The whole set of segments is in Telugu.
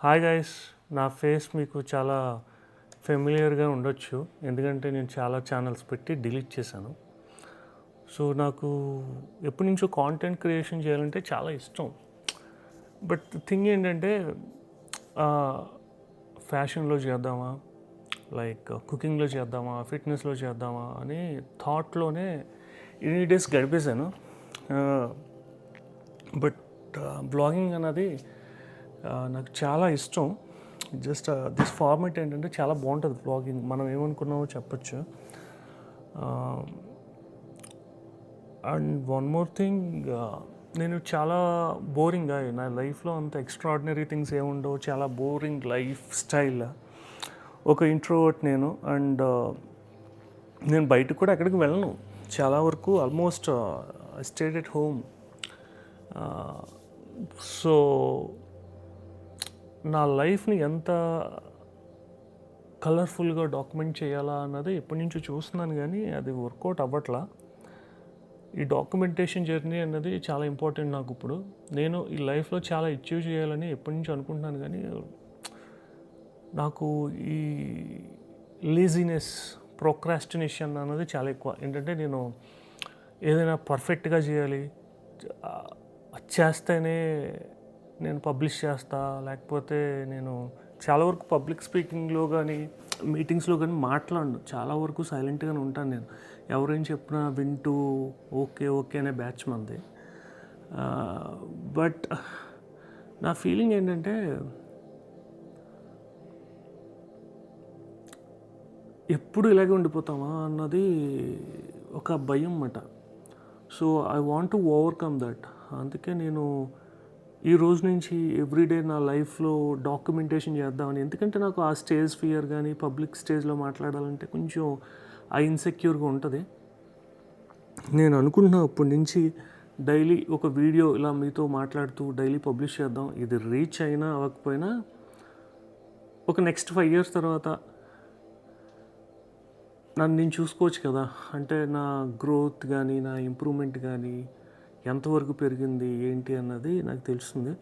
హాయ్ గైస్, నా ఫేస్ మీకు చాలా ఫెమిలియర్గా ఉండొచ్చు, ఎందుకంటే నేను చాలా ఛానల్స్ పెట్టి డిలీట్ చేశాను. సో నాకు ఎప్పటి నుంచో కాంటెంట్ క్రియేషన్ చేయాలంటే చాలా ఇష్టం. బట్ థింగ్ ఏంటంటే ఫ్యాషన్లో చేద్దామా, లైక్ కుకింగ్లో చేద్దామా, ఫిట్నెస్లో చేద్దామా అని థాట్లోనే ఇన్ని డేస్ గడిపేశాను. బట్ బ్లాగింగ్ అన్నది నాకు చాలా ఇష్టం. జస్ట్ దిస్ ఫార్మేట్ ఏంటంటే చాలా బాగుంటుంది బ్లాగింగ్. మనం ఏమనుకున్నామో చెప్పచ్చు. అండ్ వన్ మోర్ థింగ్, నేను చాలా బోరింగ్గా నా లైఫ్లో అంత ఎక్స్ట్రాడినరీ థింగ్స్ ఏముండవు, చాలా బోరింగ్ లైఫ్ స్టైల్. ఒక ఇంట్రోవర్ట్ నేను. అండ్ నేను బయటకు కూడా ఎక్కడికి వెళ్ళను చాలా వరకు. Almost stayed at home. So నా లైఫ్ని ఎంత కలర్ఫుల్గా డాక్యుమెంట్ చేయాలా అన్నది ఎప్పటి నుంచో చూస్తున్నాను, కానీ అది వర్కౌట్ అవ్వట్లా. ఈ డాక్యుమెంటేషన్ జర్నీ అన్నది చాలా ఇంపార్టెంట్ నాకు. ఇప్పుడు నేను ఈ లైఫ్లో చాలా అచీవ్ చేయాలని ఎప్పటి నుంచో అనుకుంటున్నాను, కానీ నాకు ఈ లేజినెస్, ప్రోక్రాస్టినేషన్ అన్నది చాలా ఎక్కువ. ఏంటంటే నేను ఏదైనా పర్ఫెక్ట్గా చేయాలి, చేస్తేనే నేను పబ్లిష్ చేస్తా, లేకపోతే నేను చాలా వరకు పబ్లిక్ స్పీకింగ్లో కానీ మీటింగ్స్లో కానీ మాట్లాడను. చాలా వరకు సైలెంట్గానే ఉంటాను నేను. ఎవరేం చెప్పినా వింటూ ఓకే ఓకే అనే బ్యాచ్ మంది. బట్ నా ఫీలింగ్ ఏంటంటే ఎప్పుడు ఇలాగే ఉండిపోతామా అన్నది ఒక భయం అన్నమాట. So I want to overcome that. అందుకే నేను ఈ రోజు నుంచి ఎవ్రీడే నా లైఫ్లో డాక్యుమెంటేషన్ చేద్దామని. ఎందుకంటే నాకు ఆ స్టేజ్ ఫియర్ కానీ, పబ్లిక్ స్టేజ్లో మాట్లాడాలంటే కొంచెం ఆ ఇన్సెక్యూర్గా ఉంటుంది. నేను అనుకుంటున్నా ఇప్పటి నుంచి డైలీ ఒక వీడియో ఇలా మీతో మాట్లాడుతూ డైలీ పబ్లిష్ చేద్దాం. ఇది రీచ్ అయినా అవ్వకపోయినా ఒక నెక్స్ట్ 5 years తర్వాత నన్ను నేను చూసుకోవచ్చు కదా. అంటే నా గ్రోత్ కానీ, నా ఇంప్రూవ్మెంట్ కానీ ఎంతవరకు పెరిగింది ఏంటి అన్నది నాకు తెలుస్తుంది.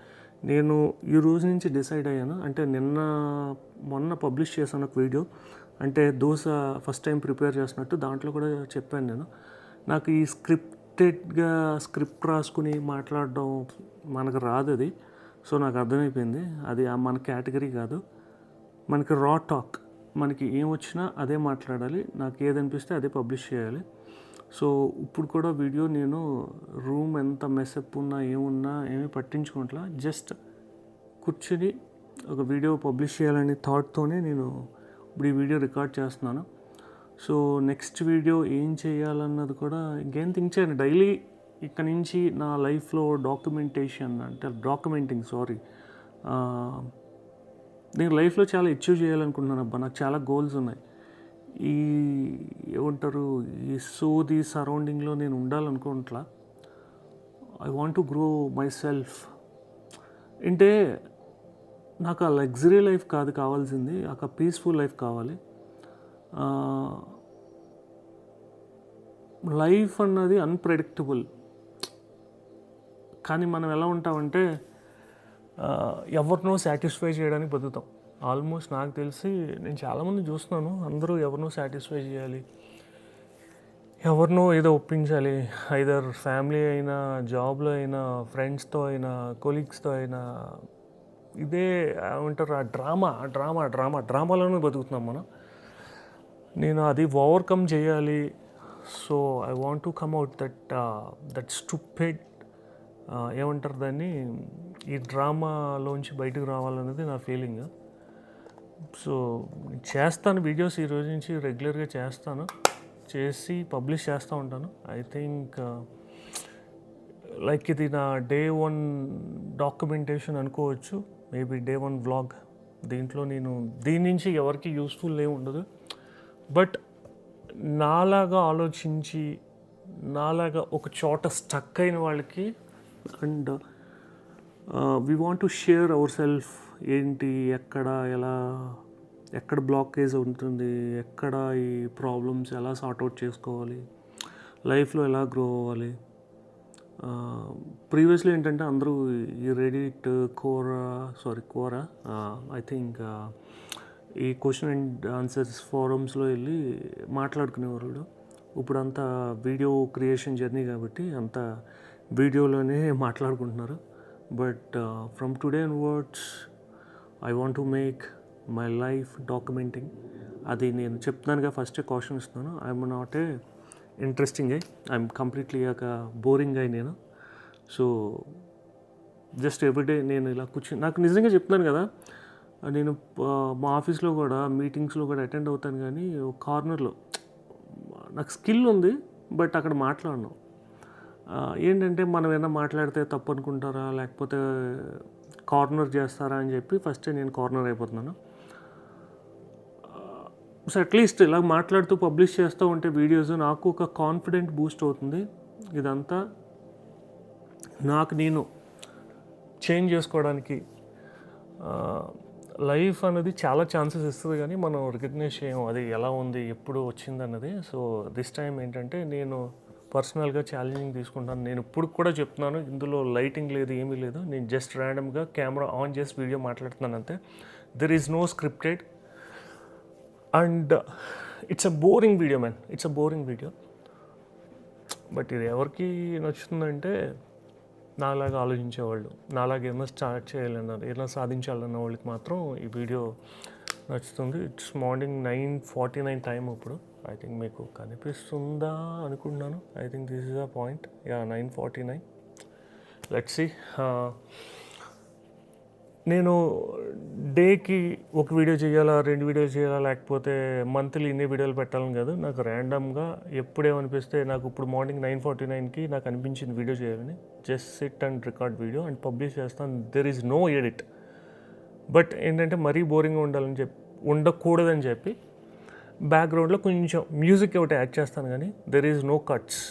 నేను ఈ రోజు నుంచి డిసైడ్ అయ్యాను. అంటే మొన్న పబ్లిష్ చేశాను ఒక వీడియో. అంటే దోశ ఫస్ట్ టైం ప్రిపేర్ చేసినట్టు దాంట్లో కూడా చెప్పాను నేను. నాకు ఈ స్క్రిప్ట్ రాసుకుని మాట్లాడడం మనకు రాదు అది. సో నాకు అర్థమైపోయింది అది మన కేటగిరీ కాదు. మనకి రా టాక్, మనకి ఏం వచ్చినా అదే మాట్లాడాలి, నాకు ఏదనిపిస్తే అదే పబ్లిష్ చేయాలి. సో ఇప్పుడు కూడా వీడియో నేను రూమ్ ఎంత మెస్అప్ ఉన్నా ఏమున్నా ఏమీ పట్టించుకోవట్లా. జస్ట్ కూర్చుని ఒక వీడియో పబ్లిష్ చేయాలనే థాట్తోనే నేను ఇప్పుడు ఈ వీడియో రికార్డ్ చేస్తున్నాను. సో నెక్స్ట్ వీడియో ఏం చేయాలన్నది కూడా ఇంకేం థింక్ చేయను. డైలీ ఇక్కడ నుంచి నా లైఫ్లో నేను లైఫ్లో చాలా అచీవ్ చేయాలనుకుంటున్నాను. నాకు చాలా గోల్స్ ఉన్నాయి. ఈ ఏమంటారు, ఈ సోది సరౌండింగ్లో నేను ఉండాలనుకోవట్లా. I want to grow myself. అంటే నాకు ఆ లగ్జరీ లైఫ్ కాదు కావాల్సింది, ఒక పీస్ఫుల్ లైఫ్ కావాలి. లైఫ్ అన్నది అన్ప్రెడిక్టబుల్. కానీ మనం ఎలా ఉంటామంటే ఎవరినో సాటిస్ఫై చేయడానికి బతుకుతాం. ఆల్మోస్ట్ నాకు తెలిసి నేను చాలామంది చూస్తున్నాను, అందరూ ఎవరినో సాటిస్ఫై చేయాలి, ఎవరినో ఏదో ఒప్పించాలి. ఐదర్ ఫ్యామిలీ అయినా, జాబ్లో అయినా, ఫ్రెండ్స్తో అయినా, కొలీగ్స్తో అయినా. ఇదే ఏమంటారు, ఆ డ్రామాలోనే బతుకుతున్నాం మనం. నేను అది ఓవర్కమ్ చేయాలి. So I want to come out that stupid, ఏమంటారు దాన్ని, ఈ డ్రామాలోంచి బయటకు రావాలనేది నా ఫీలింగ్. సో చేస్తాను వీడియోస్, ఈ రోజు నుంచి రెగ్యులర్గా చేసి పబ్లిష్ చేస్తూ ఉంటాను. ఐ థింక్ లైక్ ఇది నా డే 1 డాక్యుమెంటేషన్ అనుకోవచ్చు, మేబీ డే 1 వ్లాగ్. దీంట్లో నేను దీని నుంచి ఎవరికి యూస్ఫుల్ ఏమి ఉండదు. బట్ నాలాగా ఆలోచించి, నాలాగా ఒక చోట స్టక్ అయిన వాళ్ళకి, and we want to share our self. ఏంటి, ఎక్కడ బ్లాకేజ్ ఉంటుంది, ఎక్కడ ఈ ప్రాబ్లమ్స్ ఎలా సార్ట్అవుట్ చేసుకోవాలి, లైఫ్లో ఎలా గ్రో అవ్వాలి, ప్రీవియస్లీ ఏంటంటే అందరూ ఈ రెడిట్ కోరా ఐ థింక్ ఈ క్వశ్చన్ అండ్ ఆన్సర్స్ ఫోరమ్స్లో వెళ్ళి మాట్లాడుకునేవారు. ఇప్పుడు అంతా వీడియో క్రియేషన్ జర్నీ కాబట్టి అంత వీడియోలోనే మాట్లాడుకుంటున్నారు. But from today onwards I want to make my life documenting. అది నేను చెప్తున్నానుగా ఫస్ట్ కాషన్ ఇస్తున్నాను. ఐఎమ్ నాట్ ఏ ఇంట్రెస్టింగ్ అయ్యి, ఐఎమ్ కంప్లీట్లీ ఒక బోరింగ్ అయ్యి నేను. సో జస్ట్ ఎవ్రీడే నేను ఇలా కూర్చొని, నాకు నిజంగా చెప్తున్నాను కదా, నేను మా ఆఫీస్లో కూడా మీటింగ్స్లో కూడా అటెండ్ అవుతాను, కానీ ఒక కార్నర్లో నాకు స్కిల్ ఉంది బట్ అక్కడ మాట్లాడను. ఏంటంటే మనం ఏమైనా మాట్లాడితే తప్పు అనుకుంటారా లేకపోతే కార్నర్ చేస్తారా అని చెప్పి ఫస్ట్ నేను కార్నర్ అయిపోతున్నాను. సో అట్లీస్ట్ ఇలా మాట్లాడుతూ పబ్లిష్ చేస్తూ ఉంటే వీడియోస్ నాకు ఒక కాన్ఫిడెంట్ బూస్ట్ అవుతుంది. ఇదంతా నాకు నేను చేంజ్ చేసుకోవడానికి. లైఫ్ అనేది చాలా ఛాన్సెస్ ఇస్తుంది కానీ మనం రికగ్నైజ్ చేయం అది ఎలా ఉంది ఎప్పుడు వచ్చింది అన్నది. సో దిస్ టైం ఏంటంటే నేను పర్సనల్గా ఛాలెంజింగ్ తీసుకుంటాను. నేను ఇప్పుడు కూడా చెప్తున్నాను, ఇందులో లైటింగ్ లేదు, ఏమీ లేదు. నేను జస్ట్ ర్యాండమ్గా కెమెరా ఆన్ చేసి వీడియో మాట్లాడుతున్నాను అంతే. There is no scripted and it's a boring video man, it's a boring video. But ఇది ఎవరికి నచ్చుతుందంటే నాలాగా ఆలోచించేవాళ్ళు, నాలాగా ఏమైనా స్టార్ట్ చేయాలన్నారు, ఏమైనా సాధించాలన్న వాళ్ళకి మాత్రం ఈ వీడియో నచ్చుతుంది. ఇట్స్ మార్నింగ్ 9:49 టైం ఇప్పుడు. ఐ థింక్ మీకు కనిపిస్తుందా అనుకుంటున్నాను. I think this is a point. 9:49. Let's see. నేను డేకి ఒక వీడియో చేయాలా, 2 వీడియోలు చేయాలా, లేకపోతే మంత్లీ ఇన్ని వీడియోలు పెట్టాలని కాదు. నాకు ర్యాండమ్గా ఎప్పుడేమనిపిస్తే, నాకు ఇప్పుడు మార్నింగ్ 9:49కి నాకు అనిపించింది వీడియో చేయాలని, just sit and record video and publish చేస్తాను. There is no edit. But ఏంటంటే మరీ బోరింగ్గా ఉండకూడదని చెప్పి బ్యాక్గ్రౌండ్లో కొంచెం మ్యూజిక్ ఒకటి యాడ్ చేస్తాను, కానీ దెర్ ఈజ్ నో కట్స్.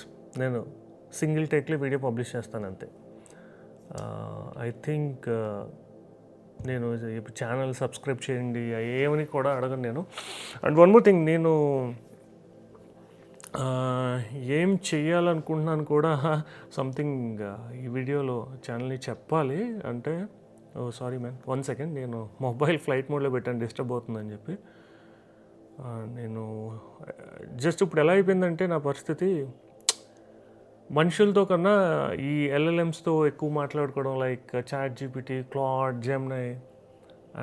నేను సింగిల్ టేక్లో వీడియో పబ్లిష్ చేస్తాను అంతే. ఐ థింక్ నేను ఇప్పుడు ఛానల్ సబ్స్క్రైబ్ చేయండి ఏమని కూడా అడగను నేను. అండ్ వన్ మోర్ థింగ్, నేను ఏం చెయ్యాలనుకుంటున్నాను కూడా సంథింగ్ ఈ వీడియోలో ఛానల్ని చెప్పాలి. అంటే సారీ మ్యాన్, 1 సెకండ్, నేను మొబైల్ ఫ్లైట్ మోడ్లో పెట్టాను డిస్టర్బ్ అవుతుందని చెప్పి. నేను జస్ట్ ఇప్పుడు ఎలా అయిపోయిందంటే నా పరిస్థితి, మనుషులతో కన్నా ఈ ఎల్ఎల్ఎమ్స్తో ఎక్కువ మాట్లాడుకోవడం, like chat GPT, Claude, Gemini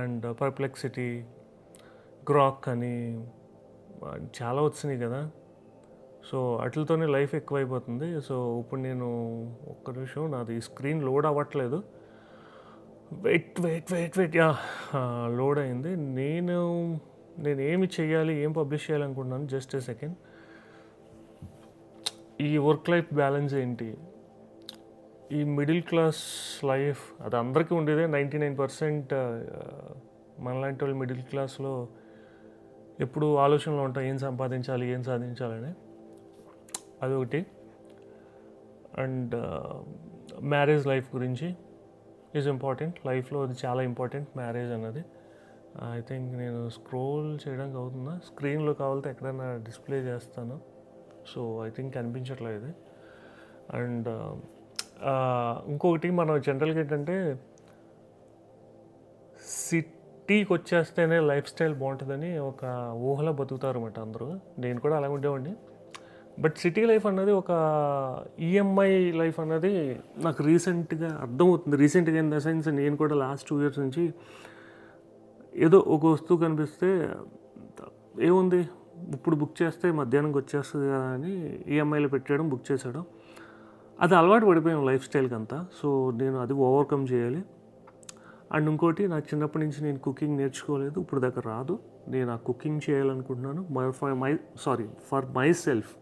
and Perplexity, Grok అని చాలా వచ్చినాయి కదా. సో వాటితోనే లైఫ్ ఎక్కువైపోతుంది. సో ఇప్పుడు నేను ఒక్క నిమిషం, నాది స్క్రీన్ లోడ్ అవ్వట్లేదు. వెయిట్ లోడ్ అయింది. నేను ఏమి చేయాలి, ఏం పబ్లిష్ చేయాలనుకుంటున్నాను, జస్ట్ ఏ సెకండ్. ఈ వర్క్ లైఫ్ బ్యాలెన్స్ ఏంటి, ఈ మిడిల్ క్లాస్ లైఫ్ అది అందరికీ ఉండేదే. 99% మనలాంటి వాళ్ళు మిడిల్ క్లాస్లో ఎప్పుడు ఆలోచనలు ఉంటాయి, ఏం సంపాదించాలి, ఏం సాధించాలని. అదొకటి. అండ్ మ్యారేజ్ లైఫ్ గురించి ఈజ్ ఇంపార్టెంట్. లైఫ్లో అది చాలా ఇంపార్టెంట్, మ్యారేజ్ అన్నది. ఐ థింక్ నేను స్క్రోల్ చేయడానికి అవుతుందా, స్క్రీన్లో కావాలంటే ఎక్కడైనా డిస్ప్లే చేస్తాను. సో ఐ థింక్ కనిపించట్లేదు. అండ్ ఇంకొకటి, మనం జనరల్గా ఏంటంటే సిటీకి వచ్చేస్తేనే లైఫ్ స్టైల్ బాగుంటుందని ఒక ఊహలో బతుకుతారు అన్నమాట అందరూ. నేను కూడా అలా ఉండేవాడిని. బట్ సిటీ లైఫ్ అన్నది ఒక ఈఎంఐ లైఫ్ అన్నది నాకు రీసెంట్గా అర్థమవుతుంది. రీసెంట్గా ఇన్ ద సెన్స్, నేను కూడా లాస్ట్ 2 years నుంచి ఏదో ఒక వస్తువు కనిపిస్తే ఏముంది ఇప్పుడు బుక్ చేస్తే మధ్యాహ్నంకి వచ్చేస్తుంది కదా అని ఈఎంఐలో పెట్టేయడం, బుక్ చేసేయడం, అది అలవాటు పడిపోయాం లైఫ్ స్టైల్కి అంతా. సో నేను అది ఓవర్కమ్ చేయాలి. అండ్ ఇంకోటి, నాకు చిన్నప్పటి నుంచి నేను కుకింగ్ నేర్చుకోలేదు, ఇప్పుడు దగ్గర రాదు. నేను ఆ కుకింగ్ చేయాలనుకుంటున్నాను ఫర్ మై సెల్ఫ్.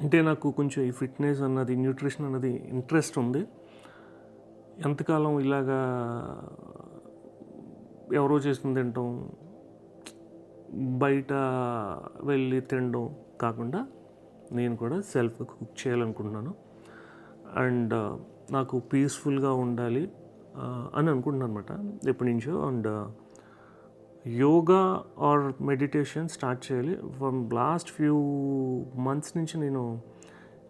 అంటే నాకు కొంచెం ఈ ఫిట్నెస్ అన్నది, న్యూట్రిషన్ అన్నది ఇంట్రెస్ట్ ఉంది. ఎంతకాలం ఇలాగా ఎవరో చేసింది తింటాం, బయట వెళ్ళి తినడం కాకుండా నేను కూడా సెల్ఫ్గా కుక్ చేయాలనుకుంటున్నాను. అండ్ నాకు పీస్ఫుల్గా ఉండాలి అని అనుకుంటున్నాను అనమాట ఎప్పటి నుంచో. And yoga or meditation start చేయాలి. ఫ్రమ్ లాస్ట్ ఫ్యూ మంత్స్ నుంచి నేను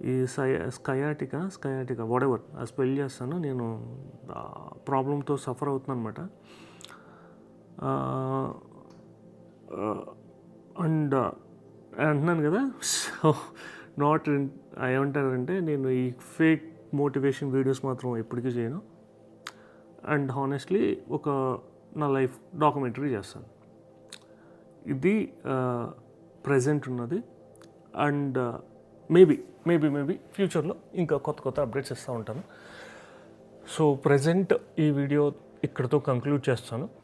ఈ స్కయాటికా వాటెవర్ ఆ స్పెల్ చేస్తాను. నేను ప్రాబ్లంతో సఫర్ అవుతున్నాను అనమాట. అండ్ అంటున్నాను కదా. సో నాట్ ఏమంటారంటే నేను ఈ ఫేక్ మోటివేషన్ వీడియోస్ మాత్రం ఎప్పటికీ చేయను. అండ్ హానెస్ట్లీ నా లైఫ్ డాక్యుమెంటరీ చేస్తాను. ఇది ప్రజెంట్ ఉన్నది. అండ్ మేబీ ఫ్యూచర్లో ఇంకా కొత్త అప్డేట్స్ ఇస్తూ ఉంటాను. సో ప్రజెంట్ ఈ వీడియో ఇక్కడితో కంక్లూడ్ చేస్తాను.